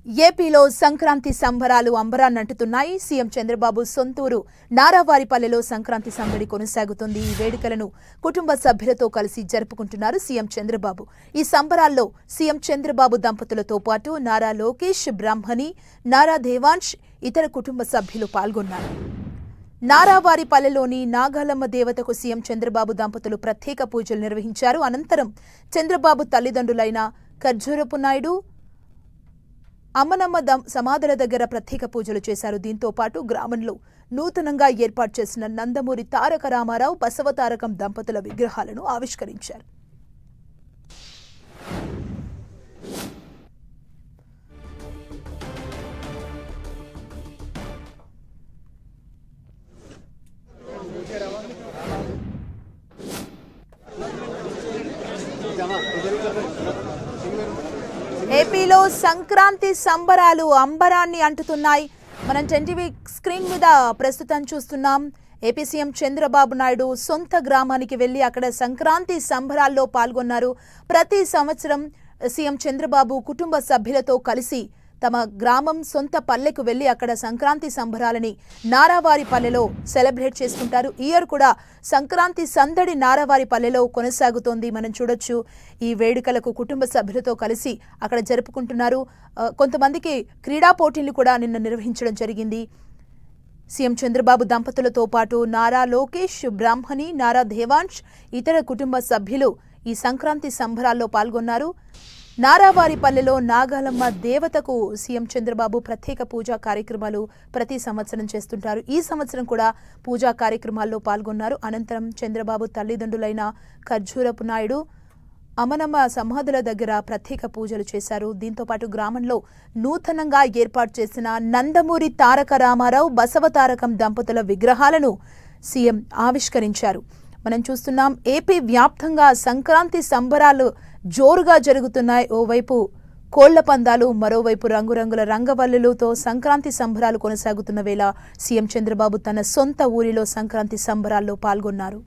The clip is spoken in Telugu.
ఏపీలో సంక్రాంతి సంబరాలు అంబరాన్నంటుతున్నాయి. సీఎం చంద్రబాబు సొంతూరు నారావారిపల్లెలో సంక్రాంతి సంబడి కొనసాగుతుంది. ఈ వేడుకలను కుటుంబ సభ్యులతో కలిసి జరుపుకుంటున్నారు సీఎం చంద్రబాబు. ఈ సంబరాల్లో సీఎం చంద్రబాబు దంపతులతో పాటు నారా లోకేష్, బ్రాహ్మణి, నారా దేవాంశ్ ఇతర కుటుంబ సభ్యులు పాల్గొన్నారు. నారావారిపల్లెలోని నాగాలమ్మ దేవతకు సీఎం చంద్రబాబు దంపతులు ప్రత్యేక పూజలు నిర్వహించారు. అనంతరం చంద్రబాబు తల్లిదండ్రులైన ఖర్జూరపు నాయుడు, అమ్మనమ్మ సమాధుల దగ్గర ప్రత్యేక పూజలు చేశారు. దీంతో పాటు గ్రామంలో నూతనంగా ఏర్పాటు చేసిన నందమూరి తారక రామారావు, బసవతారకం దంపతుల విగ్రహాలను ఆవిష్కరించారు. ఏపీలో సంక్రాంతి సంబరాలు అంబరాన్ని అంటుతున్నాయి. మనం 10 స్క్రీన్ మీద ప్రస్తుతం చూస్తున్నాం. ఏపీ సీఎం చంద్రబాబు నాయుడు సొంత గ్రామానికి వెళ్లి అక్కడ సంక్రాంతి సంబరాల్లో పాల్గొన్నారు. ప్రతి సంవత్సరం సీఎం చంద్రబాబు కుటుంబ సభ్యులతో కలిసి తమ గ్రామం సొంత పల్లెకు వెళ్లి అక్కడ సంక్రాంతి సంబరాలని నారావారిపల్లెలో సెలబ్రేట్ చేసుకుంటారు. ఈ ఇయర్ కూడా సంక్రాంతి సందడి నారావారిపల్లెలో కొనసాగుతోంది. మనం చూడొచ్చు, ఈ వేడుకలకు కుటుంబ సభ్యులతో కలిసి అక్కడ జరుపుకుంటున్నారు. కొంతమందికి క్రీడా పోటీలు కూడా నిన్న నిర్వహించడం జరిగింది. సీఎం చంద్రబాబు దంపతులతో పాటు నారా లోకేష్, బ్రాహ్మణి, నారా దేవాంశ్ ఇతర కుటుంబ సభ్యులు ఈ సంక్రాంతి సంబరాల్లో పాల్గొన్నారు. నారావారిపల్లెలో నాగాలమ్మ దేవతకు సీఎం చంద్రబాబు ప్రత్యేక పూజా కార్యక్రమాలు ప్రతి సంవత్సరం చేస్తుంటారు. ఈ సంవత్సరం కూడా పూజా కార్యక్రమాల్లో పాల్గొన్నారు. అనంతరం చంద్రబాబు తల్లిదండ్రులైన ఖర్జూరపు నాయుడు, అమ్మనమ్మ సమాధుల దగ్గర ప్రత్యేక పూజలు చేశారు. దీంతో పాటు గ్రామంలో నూతనంగా ఏర్పాటు చేసిన నందమూరి తారక రామారావు, బసవతారకం దంపతుల విగ్రహాలను సీఎం ఆవిష్కరించారు. మనం చూస్తున్నాం, ఏపీ వ్యాప్తంగా సంక్రాంతి సంబరాలు జోరుగా జరుగుతున్నాయి. ఓవైపు కోళ్ల పందాలు, మరోవైపు రంగురంగుల రంగవల్లులతో సంక్రాంతి సంబరాలు కొనసాగుతున్న వేళ సీఎం చంద్రబాబు తన సొంత ఊరిలో సంక్రాంతి సంబరాల్లో పాల్గొన్నారు.